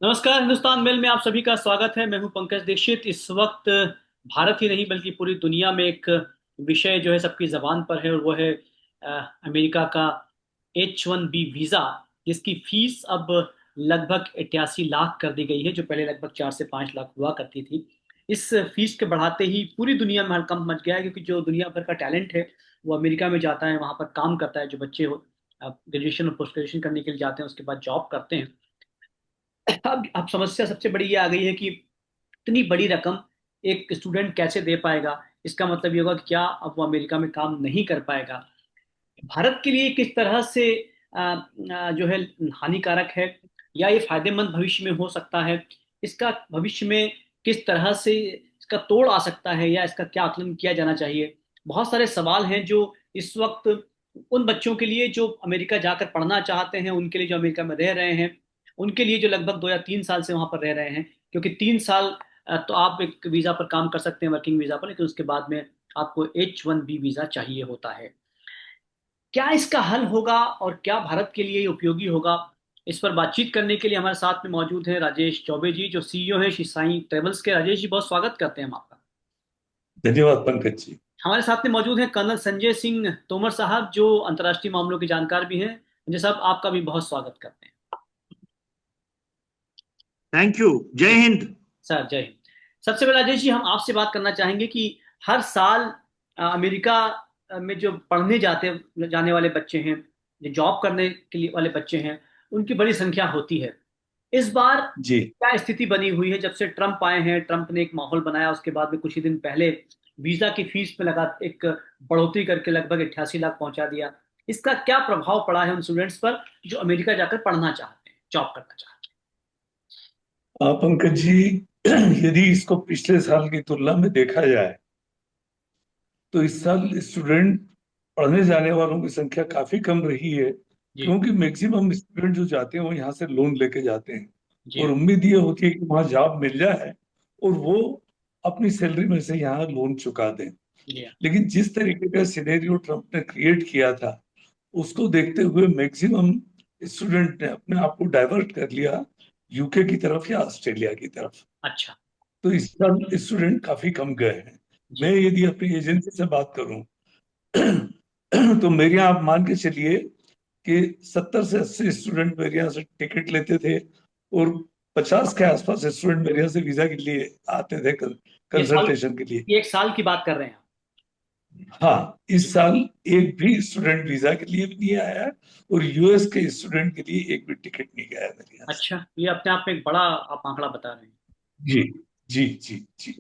नमस्कार, हिंदुस्तान मेल में आप सभी का स्वागत है। मैं हूं पंकज दीक्षित। इस वक्त भारत ही नहीं बल्कि पूरी दुनिया में एक विषय जो है सबकी जबान पर है, और वो है अमेरिका का H1B वीजा, जिसकी फीस अब लगभग 88 लाख कर दी गई है, जो पहले लगभग 4 से 5 लाख हुआ करती थी। इस फीस के बढ़ाते ही पूरी दुनिया में हड़कंप मच गया है, क्योंकि जो दुनिया भर का टैलेंट है वो अमेरिका में जाता है, वहां पर काम करता है। जो बच्चे हो ग्रेजुएशन और पोस्ट ग्रेजुएशन करने के लिए जाते हैं, उसके बाद जॉब करते हैं। अब समस्या सबसे बड़ी ये आ गई है कि इतनी बड़ी रकम एक स्टूडेंट कैसे दे पाएगा। इसका मतलब ये होगा कि क्या अब वो अमेरिका में काम नहीं कर पाएगा। भारत के लिए किस तरह से जो है हानिकारक है, या ये फायदेमंद भविष्य में हो सकता है। इसका भविष्य में किस तरह से इसका तोड़ आ सकता है, या इसका क्या आकलन किया जाना चाहिए। बहुत सारे सवाल हैं जो इस वक्त उन बच्चों के लिए जो अमेरिका जाकर पढ़ना चाहते हैं, उनके लिए जो अमेरिका में रह रहे हैं, उनके लिए जो लगभग 2 या 3 साल से वहां पर रह रहे हैं। क्योंकि 3 साल तो आप एक वीजा पर काम कर सकते हैं, वर्किंग वीजा पर, लेकिन उसके बाद में आपको H1B वीजा चाहिए होता है। क्या इसका हल होगा और क्या भारत के लिए ये उपयोगी होगा। इस पर बातचीत करने के लिए हमारे साथ में मौजूद हैं राजेश चौबे जी, जो सीईओ हैं श्री साई ट्रेवल्स के। राजेश जी, बहुत स्वागत करते हैं हम आपका। धन्यवाद पंकज जी। हमारे साथ में मौजूद हैं कर्नल संजय सिंह तोमर साहब, जो अंतर्राष्ट्रीय मामलों के जानकार भी हैं। संजय साहब, आपका भी बहुत स्वागत करते हैं। Thank you. जय जी हिंद। सर, जय हिंद। सबसे पहले राजेश जी, हम आपसे बात करना चाहेंगे कि हर साल अमेरिका में जो पढ़ने जाने वाले बच्चे हैं, जो जॉब करने के लिए वाले बच्चे हैं, उनकी बड़ी संख्या होती है। इस बार जी। क्या स्थिति बनी हुई है जब से ट्रंप आए हैं। ट्रंप ने एक माहौल बनाया, उसके बाद में कुछ ही दिन पहले वीजा की फीस में लगा एक बढ़ोतरी करके लगभग 88 लाख पहुंचा दिया। इसका क्या प्रभाव पड़ा है उन स्टूडेंट्स पर जो अमेरिका जाकर पढ़ना चाहते हैं, जॉब करना चाहते पंकज जी, यदि इसको पिछले साल की तुलना में देखा जाए तो इस साल स्टूडेंट पढ़ने जाने वालों की संख्या काफी कम रही है। हैं। क्योंकि मैक्सिमम स्टूडेंट जो जाते हैं वो यहाँ से लोन लेके जाते हैं, जी और उम्मीद ये होती है कि वहाँ जॉब मिल जाए और वो अपनी सैलरी में से यहाँ लोन चुका दें। जी लेकिन जिस तरीके का सिनेरियो ट्रम्प ने क्रिएट किया था, उसको देखते हुए मैक्सिमम स्टूडेंट ने अपने आप को डाइवर्ट कर लिया यूके की तरफ या ऑस्ट्रेलिया की तरफ। अच्छा। तो इस साल स्टूडेंट काफी कम गए हैं। मैं जी यदि अपनी एजेंसी से बात करूं तो मेरे यहाँ आप मान के चलिए कि 70 से 80 स्टूडेंट मेरे यहाँ से टिकट लेते थे, और 50 के आसपास स्टूडेंट मेरे यहाँ से वीजा के लिए आते थे, ये साल कंसल्टेशन के लिए। ये एक साल की बात कर रहे हैं आप। हाँ, जी। इस साल एक भी स्टूडेंट वीजा के लिए भी नहीं आया है, और यूएस के स्टूडेंट के लिए एक भी टिकट नहीं गया है मेरे यहाँ से। अच्छा, ये अपने आप में एक बड़ा आप आंकड़ा बता रहे हैं। जी जी जी जी।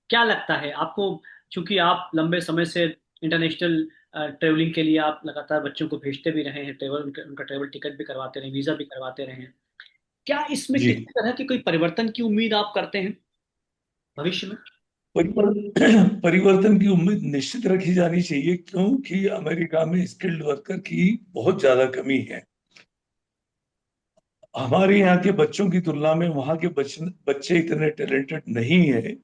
क्या लगता है आपको, चूंकि आप लंबे समय से इंटरनेशनल ट्रेवलिंग के लिए आप लगातार बच्चों को भेजते भी रहे हैं, उनका ट्रेवल टिकट भी करवाते रहे, वीजा भी करवाते रहे हैं। क्या इसमें जी, किसी तरह की कोई परिवर्तन की उम्मीद आप करते हैं भविष्य में। परिवर्तन की उम्मीद निश्चित रखी जानी चाहिए, क्योंकि अमेरिका में स्किल्ड वर्कर की बहुत ज्यादा कमी है। हमारे यहाँ के बच्चों की तुलना में वहाँ के बच्चे इतने टैलेंटेड नहीं है।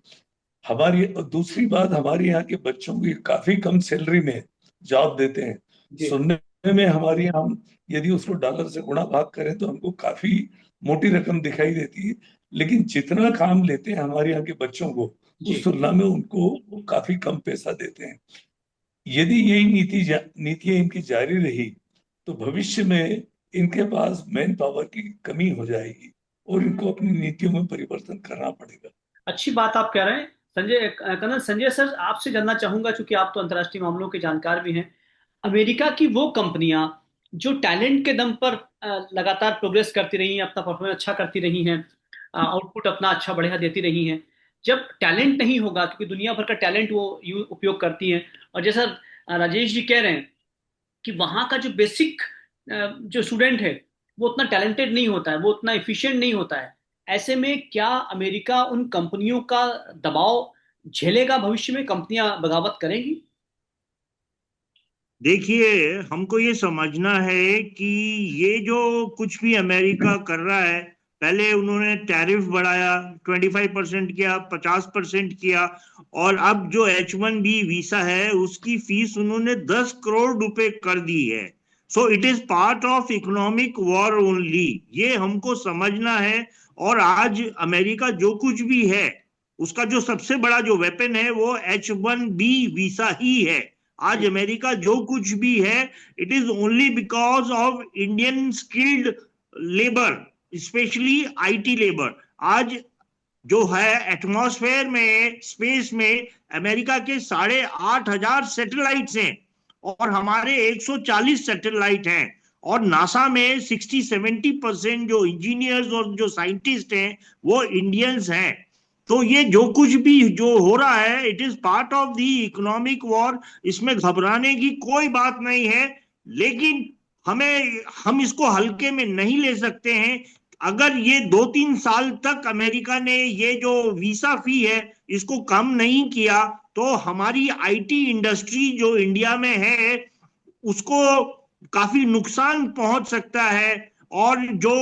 हमारी दूसरी बात, हमारे यहाँ के बच्चों की काफी कम सैलरी में जॉब देते हैं। जी सुनने में हमारे यहाँ, हम यदि उसको डॉलर से गुणा भाग करें तो हमको काफी मोटी रकम दिखाई देती है। लेकिन जितना काम लेते हैं हमारे यहाँ के बच्चों को, जी। उस तुलना में उनको वो काफी कम पैसा देते हैं। यदि यही नीतियां इनकी जारी रही तो भविष्य में इनके पास मैन पावर की कमी हो जाएगी, और इनको अपनी नीतियों में परिवर्तन करना पड़ेगा। अच्छी बात आप कह रहे हैं संजय। कर्नल संजय सर, आपसे जानना चाहूंगा, चूंकि आप तो अंतर्राष्ट्रीय मामलों के जानकार भी हैं। अमेरिका की वो कंपनियां जो टैलेंट के दम पर लगातार प्रोग्रेस करती रही हैं, अपना परफॉर्मेंस अच्छा करती रही हैं, आउटपुट अपना अच्छा बढ़िया देती रही हैं। जब टैलेंट नहीं होगा, क्योंकि दुनिया भर का टैलेंट वो उपयोग करती हैं, और जैसा राजेश जी कह रहे हैं कि वहाँ का जो बेसिक जो स्टूडेंट है वो उतना टैलेंटेड नहीं होता है, वो उतना एफिशिएंट नहीं होता है। ऐसे में क्या अमेरिका उन कंपनियों का दबाव झेलेगा, भविष्य में कंपनियां बगावत करेंगी। देखिए, हमको ये समझना है कि ये जो कुछ भी अमेरिका कर रहा है, पहले उन्होंने टैरिफ बढ़ाया, 25% किया, 50% किया, और अब जो H1B वीसा है उसकी फीस उन्होंने 10 करोड़ रुपए कर दी है। So it is part of economic war only, ये हमको समझना है। और आज अमेरिका जो कुछ भी है, उसका जो सबसे बड़ा जो वेपन है वो H1B वीसा ही है। आज अमेरिका जो कुछ भी है, it is only because of Indian skilled labour, specially IT labour. आज जो है एटमॉस्फेयर में, स्पेस में, अमेरिका के 8,500 सैटेलाइट्स हैं और हमारे 140 सैटेलाइट हैं। और नासा में 60-70% जो इंजीनियर्स और जो साइंटिस्ट हैं वो इंडियंस हैं। तो ये जो कुछ भी जो हो रहा है, it is part of the economic war. इसमें घबराने की कोई बात नहीं है, लेकिन हम इसको हल्के में नहीं ले सकते हैं। अगर ये 2-3 साल तक अमेरिका ने ये जो वीसा फी है इसको कम नहीं किया, तो हमारी आईटी इंडस्ट्री जो इंडिया में है उसको काफी नुकसान पहुंच सकता है। और जो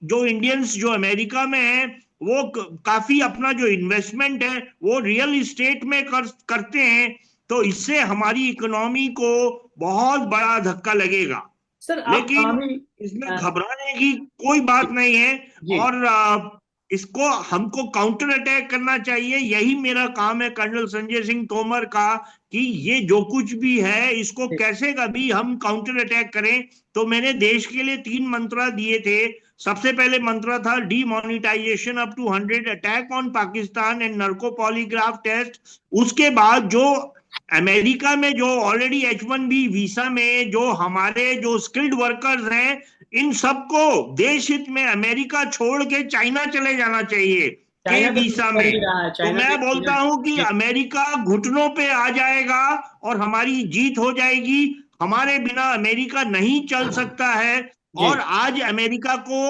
जो इंडियंस जो अमेरिका में है वो काफी अपना जो इन्वेस्टमेंट है वो रियल इस्टेट में करते हैं। तो इससे हमारी इकोनॉमी को बहुत बड़ा धक्का लगेगा। सर आप लेकिन इसमें घबराने की कोई बात नहीं है। और इसको हमको काउंटर अटैक करना चाहिए। यही मेरा काम है कर्नल संजय सिंह तोमर का, कि ये जो कुछ भी है इसको कैसे कभी हम काउंटर अटैक करें। तो मैंने देश के लिए 3 मंत्र दिए थे। सबसे पहले मंत्र था demonetisation up to 100, attack on Pakistan and narco polygraph test. उसके बाद जो अमेरिका में जो ऑलरेडी H1B वीसा में जो हमारे जो स्किल्ड वर्कर्स हैं, इन सबको देश हित में अमेरिका छोड़ के चाइना चले जाना चाहिए के वीसा में। तो मैं बोलता हूं कि अमेरिका घुटनों पे आ जाएगा और हमारी जीत हो जाएगी। हमारे बिना अमेरिका नहीं चल सकता है। और आज अमेरिका को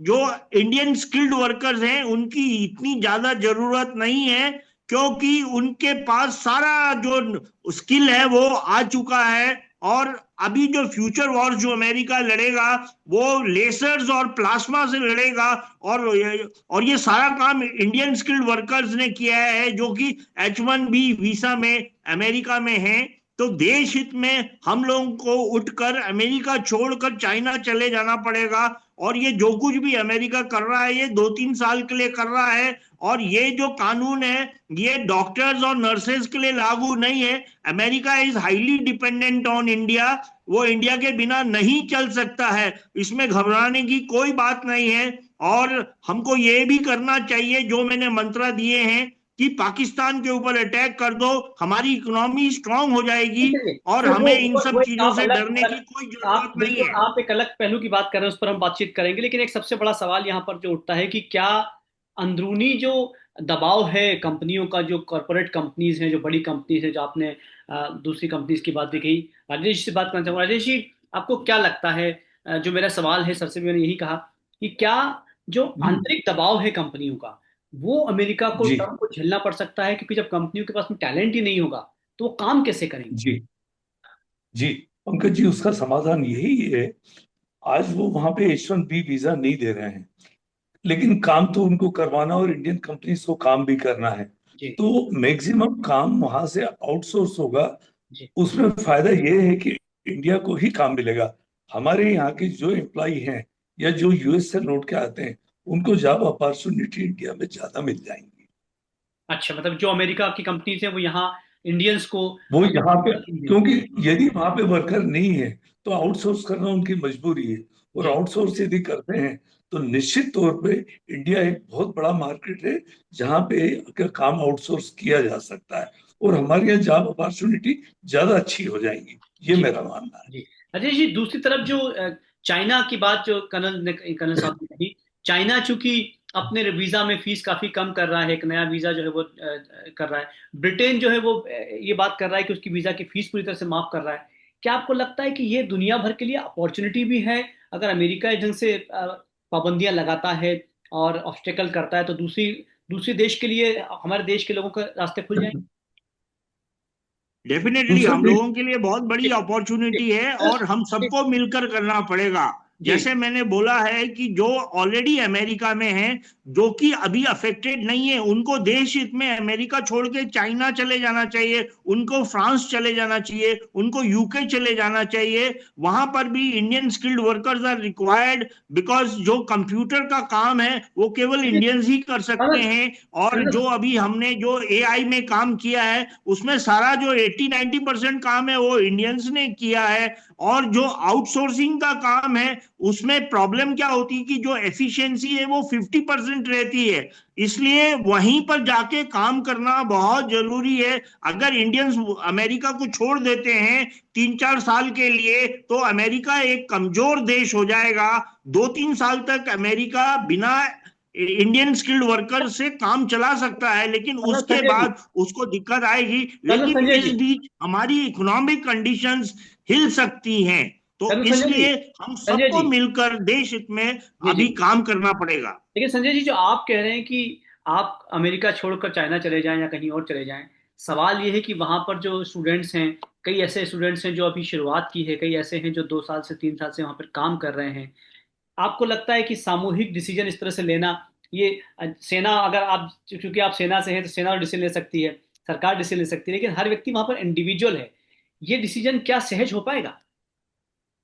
जो इंडियन स्किल्ड वर्कर्स हैं उनकी इतनी ज्यादा जरूरत नहीं है, क्योंकि उनके पास सारा जो स्किल है वो आ चुका है। और अभी जो फ्यूचर वॉर जो अमेरिका लड़ेगा वो लेसर्स और प्लाज्मा से लड़ेगा। और ये सारा काम इंडियन स्किल्ड वर्कर्स ने किया है जो कि H1B वीसा में अमेरिका में है। तो देश हित में हम लोगों को उठकर अमेरिका छोड़कर चाइना चले जाना पड़ेगा। और ये जो कुछ भी अमेरिका कर रहा है ये 2-3 साल के लिए कर रहा है। और ये जो कानून है ये डॉक्टर्स और नर्सेज के लिए लागू नहीं है। America is highly dependent on India, वो इंडिया के बिना नहीं चल सकता है। इसमें घबराने की कोई बात नहीं है। और हमको ये भी करना चाहिए जो मैंने मंत्र दिए हैं कि पाकिस्तान के ऊपर अटैक कर दो, हमारी इकोनॉमी स्ट्रांग हो जाएगी और तो हमें इन सब चीजों से अलग डरने की कोई जरूरत नहीं बिल्कुल है। आप एक अलग पहलू की बात कर रहे हैं, उस पर हम बातचीत करेंगे। लेकिन एक सबसे बड़ा सवाल यहाँ पर जो उठता है कि क्या अंदरूनी जो दबाव है कंपनियों का, जो कॉरपोरेट कंपनीज हैं, जो बड़ी कंपनीज हैं, जो आपने दूसरी कंपनीज की बात भी कही। राजेश जी से बात करना चाहूंगा। राजेश जी, आपको क्या लगता है, जो मेरा सवाल है सर से भी मैंने यही कहा, कि क्या जो आंतरिक दबाव है कंपनियों का वो अमेरिका को जी ट्रम्प को झेलना पड़ सकता है? क्योंकि जब कंपनियों के पास में टैलेंट ही नहीं होगा तो वो काम कैसे करेंगे? जी जी पंकज जी, उसका समाधान यही है। आज वो वहां पे H1B वीजा नहीं दे रहे हैं, लेकिन काम तो उनको करवाना और इंडियन कंपनीज को काम भी करना है। जी तो मैक्सिमम काम वहां से आउटसोर्स होगा। जी उसमें फायदा ये है कि इंडिया को ही काम मिलेगा। हमारे यहाँ के जो एम्प्लॉय हैं या जो US से लौट के आते हैं उनको जॉब अपॉर्चुनिटी इंडिया में ज्यादा मिल जाएंगी। अच्छा, मतलब जो अमेरिका की कंपनीज हैं वो यहाँ इंडियंस को वो यहाँ पे, working देंगे। क्योंकि यदि वहां पे वर्कर नहीं है तो आउटसोर्स करना उनकी मजबूरी है। और जी आउटसोर्स यदि करते हैं तो निश्चित तौर पे इंडिया एक बहुत बड़ा मार्केट है जहाँ पे काम आउटसोर्स किया जा सकता है और हमारे यहाँ जॉब अपॉर्चुनिटी ज्यादा अच्छी हो जाएगी। ये जी मेरा मानना है। जी। अजय जी, दूसरी तरफ जो चाइना की बात जो कर्नल साहब ने कही, चाइना चूंकि अपने वीजा में फीस काफी कम कर रहा है, एक नया वीजा जो है वो कर रहा है। ब्रिटेन जो है वो ये बात कर रहा है कि उसकी वीजा की फीस पूरी तरह से माफ कर रहा है। क्या आपको लगता है कि ये दुनिया भर के लिए अपॉर्चुनिटी भी है? अगर अमेरिका इस ढंग से पाबंदियां लगाता है और ऑब्स्टेकल करता है तो दूसरी दूसरी देश के लिए, हमारे देश के लोगों के रास्ते खुल जाएंगे। डेफिनेटली दूसरे हम देश, लोगों के लिए बहुत बड़ी अपॉर्चुनिटी है और हम सबको मिलकर करना पड़ेगा। जी। जैसे मैंने बोला है कि जो ऑलरेडी अमेरिका में हैं, जो कि अभी अफेक्टेड नहीं है, उनको देश हित में अमेरिका छोड़ के चाइना चले जाना चाहिए, उनको फ्रांस चले जाना चाहिए, उनको यूके चले जाना चाहिए। वहां पर भी Indian skilled workers are required, because जो कंप्यूटर का काम है वो केवल जी, इंडियंस ही कर सकते कनल हैं। और कनल जो अभी हमने जो एआई में काम किया है, उसमें सारा जो 80-90% काम है वो इंडियंस ने किया है। और जो आउटसोर्सिंग का काम है, उसमें प्रॉब्लम क्या होती है कि जो एफिशिएंसी है वो 50% रहती है। इसलिए वहीं पर जाके काम करना बहुत जरूरी है। अगर इंडियंस अमेरिका को छोड़ देते हैं 3-4 साल के लिए, तो अमेरिका एक कमजोर देश हो जाएगा। 2-3 साल तक अमेरिका बिना इंडियन स्किल्ड वर्कर से काम चला सकता है, लेकिन कनल उसके संजय जी, बाद उसको दिक्कत आएगी। कनल लेकिन संजय इस जी, बीच हमारी इकोनॉमिक कंडीशंस हिल सकती हैं। तो कनल संजय जी, इसलिए हम संजय सबको जी, मिलकर देश हित में जी जी। अभी काम करना पड़ेगा। लेकिन संजय जी, जो आप कह रहे हैं कि आप अमेरिका छोड़कर चाइना चले जाएं या कहीं और चले जाएं, सवाल ये है कि वहां पर जो स्टूडेंट्स हैं, कई ऐसे स्टूडेंट्स हैं जो अभी शुरुआत की है, कई ऐसे हैं जो 2 साल से 3 साल से वहां पर काम कर रहे हैं। आपको लगता है कि सामूहिक डिसीजन इस तरह से लेना, ये सेना, अगर आप, क्योंकि आप सेना से हैं तो सेना डिसीजन ले सकती है, सरकार डिसीजन ले सकती है, लेकिन हर व्यक्ति वहां पर इंडिविजुअल है, ये डिसीजन क्या सहज हो पाएगा?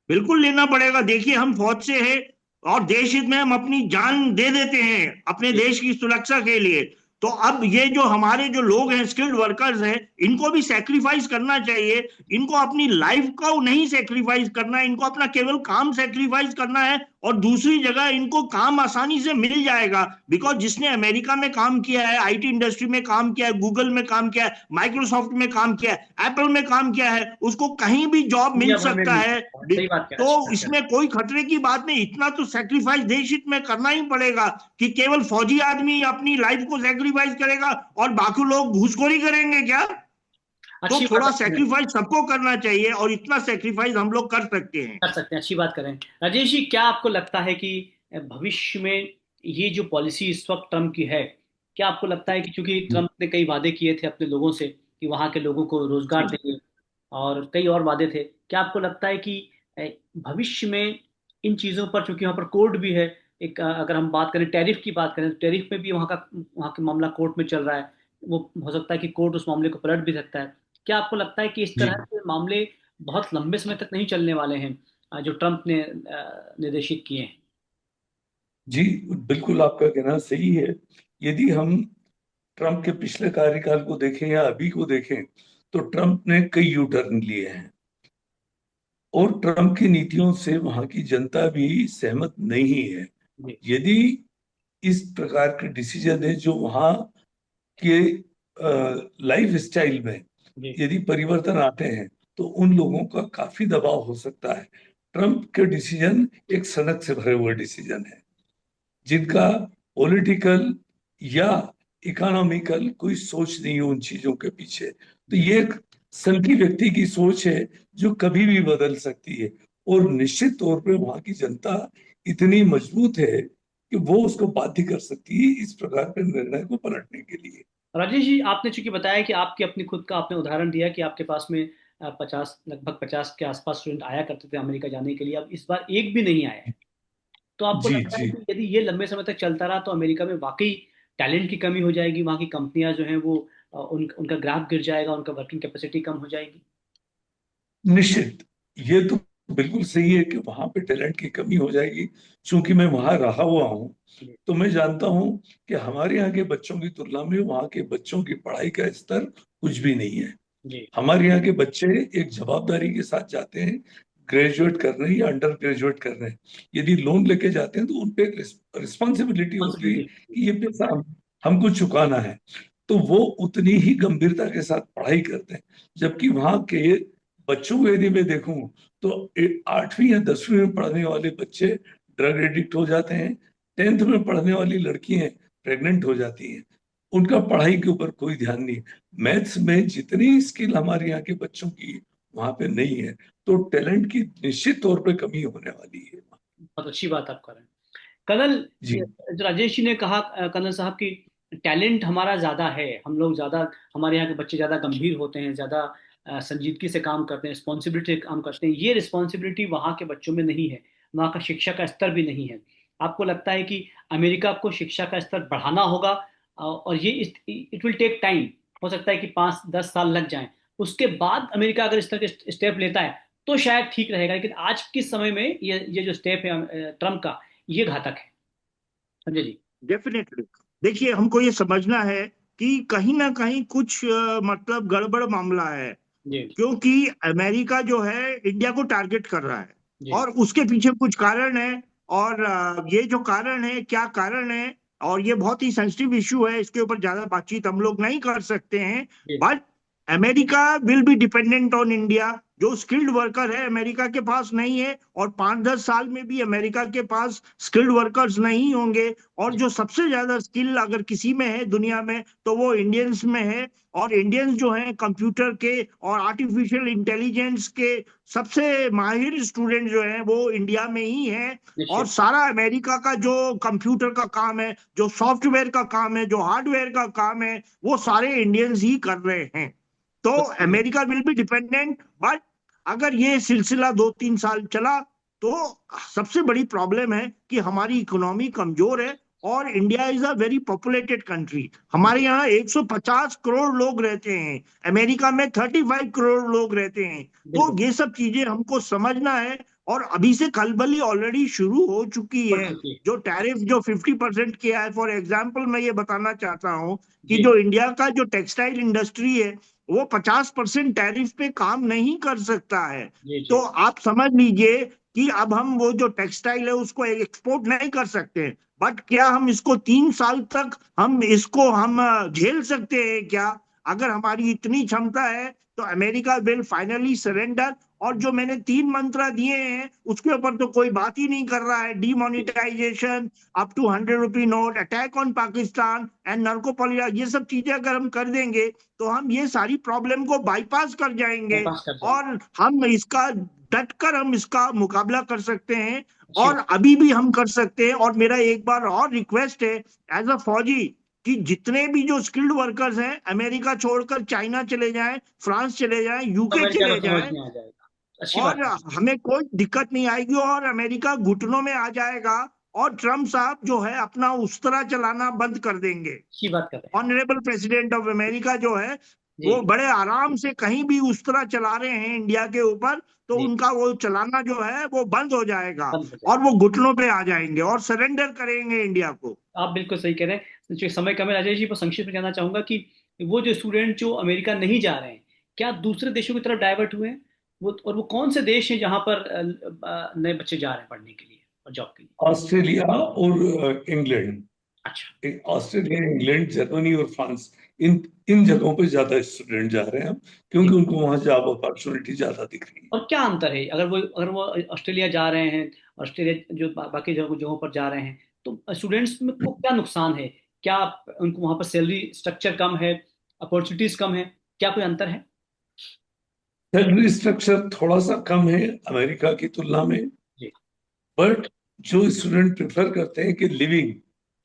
बिल्कुल लेना पड़ेगा। देखिए, हम फौज से हैं और देश हित में हम अपनी जान दे देते हैं अपने जी देश की सुरक्षा के लिए। तो अब ये जो हमारे जो लोग हैं, स्किल्ड वर्कर्स हैं, इनको भी सेक्रीफाइस करना चाहिए। इनको अपनी लाइफ को नहीं सेक्रीफाइस करना है, इनको अपना केवल काम सेक्रीफाइस करना है। और दूसरी जगह इनको काम आसानी से मिल जाएगा, बिकॉज जिसने अमेरिका में काम किया है, आईटी इंडस्ट्री में काम किया है, गूगल में काम किया है, माइक्रोसॉफ्ट में काम किया है, एप्पल में काम किया है, उसको कहीं भी जॉब मिल दुनिया भर में सकता मिल है। सकता है, सही बात कह तो अच्छी बात कह रहे इसमें कोई खतरे की बात नहीं। इतना तो सेक्रीफाइस देश हित में करना ही पड़ेगा कि केवल फौजी आदमी अपनी लाइफ को सेक्रीफाइस करेगा और बाकी लोग घूसखोरी करेंगे क्या? हैं। तो अच्छी बात थोड़ा है संजय। सेक्रीफाइस सबको करना चाहिए, और इतना सेक्रीफाइस हम लोग कर सकते हैं। कर सकते हैं, अच्छी बात करें। राजेश जी, क्या आपको लगता है कि भविष्य में ये जो पॉलिसी इस वक्त ट्रम्प की है, क्या आपको लगता है कि चूंकि ट्रम्प ने कई वादे किए थे अपने लोगों से कि वहां के लोगों को रोजगार जी। देंगे, और कई और वादे थे, क्या आपको लगता है कि भविष्य में इन चीजों पर, चूंकि वहां पर कोर्ट भी है, एक अगर हम बात करें टैरिफ की बात करें, तो टैरिफ में भी वहां का मामला कोर्ट में चल रहा है, वो हो सकता है कि कोर्ट उस मामले को पलट भी सकता है। क्या आपको लगता है कि इस जी तरह के मामले बहुत लंबे समय तक नहीं चलने वाले हैं, जो ट्रम्प ने निर्देशित किए हैं? जी, बिल्कुल आपका कहना सही है। यदि हम ट्रम्प के पिछले कार्यकाल को देखें या अभी को देखें, तो ट्रम्प ने कई यू टर्न लिए हैं, और ट्रम्प की नीतियों से वहां की जनता भी सहमत नहीं है। जी यदि इस प्रकार के डिसीजन है जो वहां के लाइफ स्टाइल में जी। यदि परिवर्तन आते हैं, तो उन लोगों का काफी दबाव हो सकता है। ट्रम्प के डिसीजन एक सनक से भरे हुए डिसीजन है, जिनका पॉलिटिकल या इकोनॉमिकल कोई सोच नहीं है उन चीजों के पीछे। तो ये एक संघी व्यक्ति की सोच है जो कभी भी बदल सकती है, और निश्चित तौर पे वहां की जनता इतनी मजबूत है कि वो उसको बाध्य कर सकती है इस प्रकार के निर्णय को पलटने के लिए। राजेश जी, आपने चूंकि बताया कि आपकी अपनी खुद का आपने उदाहरण दिया कि आपके पास में 50, लगभग 50 के आसपास स्टूडेंट आया करते थे अमेरिका जाने के लिए, अब इस बार एक भी नहीं आया है, तो आपको जी लगता है जी। कि यदि ये लंबे समय तक चलता रहा तो अमेरिका में वाकई टैलेंट की कमी हो जाएगी, वहाँ की कंपनियां जो हैं वो उनका ग्राफ गिर जाएगा, उनका वर्किंग कैपेसिटी कम हो जाएगी? निश्चित, ये तो बिल्कुल सही है कि वहां पे टैलेंट की कमी हो जाएगी। चूंकि मैं वहां रहा हुआ हूँ, जी तो मैं जानता हूँ कि हमारे यहाँ के बच्चों की तुलना में वहां के बच्चों की पढ़ाई का स्तर कुछ भी नहीं है। जी। हमारे यहाँ के बच्चे एक जवाबदारी के साथ जाते हैं ग्रेजुएट करने या अंडर ग्रेजुएट करने। यदि लोन लेके जाते हैं तो उन पे रिस्पॉन्सिबिलिटी होती है रिस्पॉन्सिबिलिटी। कि ये पैसा हमको चुकाना है। तो वो उतनी ही गंभीरता के साथ पढ़ाई करते हैं। जबकि वहाँ के बच्चों को यदि मैं देखूं, तो 8वीं या 10वीं में पढ़ने वाले बच्चे ड्रग एडिक्ट हो जाते हैं, 10th में पढ़ने वाली लड़कियां प्रेग्नेंट हो जाती हैं। उनका पढ़ाई के ऊपर कोई ध्यान नहीं। मैथ्स में जितनी स्किल हमारे यहाँ के बच्चों की वहां पे नहीं है, तो टैलेंट की निश्चित तौर पे कमी होने वाली है। बहुत अच्छी बात आप कर रहे हैं। कनल, जी जो राजेश जी ने कहा, कनल साहब की, टैलेंट हमारा ज़्यादा है, हम लोग ज़्यादा, हमारे यहाँ के बच्चे ज़्यादा गंभीर होते हैं, ज़्यादा संजीदगी से काम करते हैं, रिस्पॉन्सिबिलिटी से काम करते हैं, ये रिस्पॉन्सिबिलिटी वहाँ के बच्चों में नहीं है। वहाँ का शिक्षा का स्तर भी नहीं है। आपको लगता है कि अमेरिका को शिक्षा का स्तर बढ़ाना होगा, और ये इट विल टेक टाइम, हो सकता है कि 5-10 साल लग जाएं, उसके बाद अमेरिका अगर इस तरह के स्टेप लेता है तो शायद ठीक रहेगा। लेकिन आज के समय में ये जो स्टेप है ट्रम्प का, ये घातक है। संजय जी। डेफिनेटली। देखिए, हमको ये समझना है कि कहीं ना कहीं कुछ मतलब गड़बड़ मामला है, जी क्योंकि अमेरिका जो है इंडिया को टारगेट कर रहा है जी और उसके पीछे कुछ कारण है। और ये जो कारण है, क्या कारण है, और ये बहुत ही सेंसिटिव इशू है, इसके ऊपर ज्यादा बातचीत हम लोग नहीं कर सकते हैं। जी। But America will be dependent on India. जो स्किल्ड वर्कर है अमेरिका के पास नहीं है, और 5-10 साल में भी अमेरिका के पास स्किल्ड वर्कर्स नहीं होंगे। और जो सबसे ज्यादा स्किल अगर किसी में है दुनिया में, तो वो इंडियंस में है। और इंडियंस जो हैं कंप्यूटर के और आर्टिफिशियल इंटेलिजेंस के सबसे माहिर स्टूडेंट जो हैं वो इंडिया में ही हैं। और निश्चित। सारा अमेरिका का जो कंप्यूटर का काम है, जो सॉफ्टवेयर का काम है, जो हार्डवेयर का काम है, वो सारे इंडियंस ही कर रहे हैं। तो America will be dependent. But अगर ये सिलसिला 2-3 साल चला तो सबसे बड़ी प्रॉब्लम है कि हमारी इकोनॉमी कमजोर है। और India is a very populated country. हमारे यहाँ 150 करोड़ लोग रहते हैं, अमेरिका में 35 करोड़ लोग रहते हैं। तो बिल्कुल। ये सब चीजें हमको समझना है। और अभी से खलबली ऑलरेडी शुरू हो चुकी बढ़ है। चुकी है। जो टैरिफ जो 50% किया है, फॉर एग्जाम्पल मैं ये बताना चाहता हूँ कि जी जो इंडिया का जो टेक्सटाइल इंडस्ट्री है वो 50% टैरिफ पे काम नहीं कर सकता है। जी तो जी। आप समझ लीजिए कि अब हम वो जो टेक्सटाइल है उसको एक्सपोर्ट नहीं कर सकते। बट क्या हम इसको 3 साल तक हम झेल सकते हैं क्या? अगर हमारी इतनी क्षमता है तो अमेरिका विल फाइनली सरेंडर। और जो मैंने 3 मंत्रा दिए हैं उसके ऊपर तो कोई बात ही नहीं कर रहा है। जी demonetisation, up to 100 rupee note, attack on Pakistan and नर्कोपोलिया, ये सब चीजें अगर हम कर देंगे तो हम ये सारी प्रॉब्लम को बाईपास कर जाएंगे। पास कर जाएंगे। और हम इसका मुकाबला कर सकते हैं। अच्छी और बात। अभी भी हम कर सकते हैं। और मेरा एक बार और रिक्वेस्ट है एज अ फौजी, कि जितने भी जो स्किल्ड वर्कर्स हैं अमेरिका छोड़कर चाइना चले जाएं, फ्रांस चले जाएं, तो यूके अमेरिका को चले समझ जाएं। में आ जाएगा। अच्छी और बात है। हमें कोई दिक्कत नहीं आएगी और अमेरिका घुटनों में आ जाएगा। और ट्रम्प साहब जो है अपना उस्तरा चलाना बंद कर देंगे। अच्छी बात कर रहे हैं आप। ऑनरेबल प्रेसिडेंट ऑफ अमेरिका जो है जी वो बड़े आराम से कहीं भी उस्तरा चला रहे हैं इंडिया के ऊपर। तो जी। उनका वो चलाना जो है वो बंद हो जाएगा। बंद हो और जाएगा। वो घुटनों पे आ जाएंगे और सरेंडर करेंगे इंडिया को। आप बिल्कुल सही कह रहे हैं। जो समय कम है, राजेश जी, को संक्षिप्त में जानना चाहूंगा कि वो जो स्टूडेंट जो अमेरिका नहीं जा रहे हैं, क्या दूसरे देशों की तरफ डाइवर्ट हुए हैं? वो कौन से देश हैं जहां पर नए बच्चे जा रहे हैं पढ़ने के लिए और जॉब के लिए? ऑस्ट्रेलिया और इंग्लैंड। अच्छा। ऑस्ट्रेलिया, इंग्लैंड, जर्मनी और फ्रांस, इन इन जगहों पे ज्यादा स्टूडेंट जा रहे हैं हम, क्योंकि ठीक। उनको वहां जॉब अपॉर्चुनिटी ज्यादा दिख रही है। और क्या अंतर है, अगर वो ऑस्ट्रेलिया जा रहे हैं, ऑस्ट्रेलिया जो बाकी जगहों पर जा रहे हैं, तो स्टूडेंट्स में को क्या नुकसान है? क्या उनको वहां पर सैलरी स्ट्रक्चर कम है, अपॉर्चुनिटीज कम है, क्या कोई अंतर है? सैलरी स्ट्रक्चर थोड़ा सा कम है अमेरिका की तुलना में। जी बट जो स्टूडेंट प्रेफर करते हैं कि लिविंग,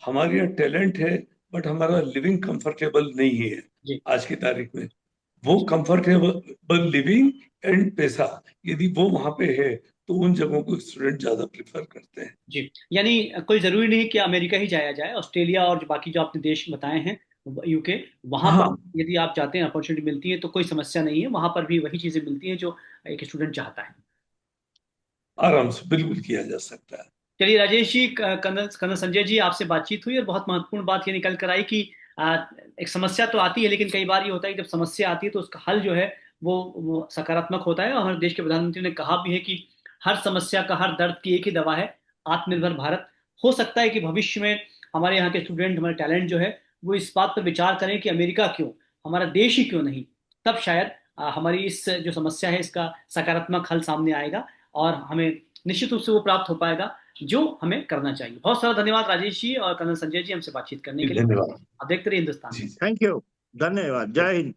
हमारे यहाँ टैलेंट है बट हमारा लिविंग कंफर्टेबल नहीं है जी आज की तारीख में, वो कंफर्टेबल लिविंग एंड पैसा यदि वो वहां पे है तो उन जगहों को स्टूडेंट ज्यादा प्रेफर करते हैं। जी। यानी कोई जरूरी नहीं कि अमेरिका ही जाया जाए, ऑस्ट्रेलिया और जो बाकी जो आपने देश बताए हैं, यूके, वहां पर हाँ, यदि आप जाते हैं, अपॉर्चुनिटी मिलती है तो कोई समस्या नहीं है, वहां पर भी वही चीजें मिलती हैं जो एक स्टूडेंट चाहता है। आराम से बिल्कुल किया जा सकता है। चलिए राजेश जी, कर्नल कर्नल संजय जी, आपसे बातचीत हुई और बहुत महत्वपूर्ण बात ये निकल कर आई कि एक समस्या तो आती है, लेकिन कई बार ये होता है कि जब समस्या आती है तो उसका हल जो है वो सकारात्मक होता है। और हमारे देश के प्रधानमंत्री ने कहा भी है कि हर समस्या का, हर दर्द की एक ही दवा है, आत्मनिर्भर भारत। हो सकता है कि भविष्य में हमारे यहाँ के स्टूडेंट, हमारे टैलेंट जो है, वो इस बात पर विचार करें कि अमेरिका क्यों, हमारा देश ही क्यों नहीं। तब शायद हमारी इस जो समस्या है इसका सकारात्मक हल सामने आएगा, और हमें निश्चित रूप से वो प्राप्त हो पाएगा जो हमें करना चाहिए। बहुत सारा धन्यवाद राजेश जी और कर्नल संजय जी, हमसे बातचीत करने जी, के लिए। धन्यवाद। आप देखते रहिए हिंदुस्तान जी। में। Thank you. धन्यवाद। जय हिंद।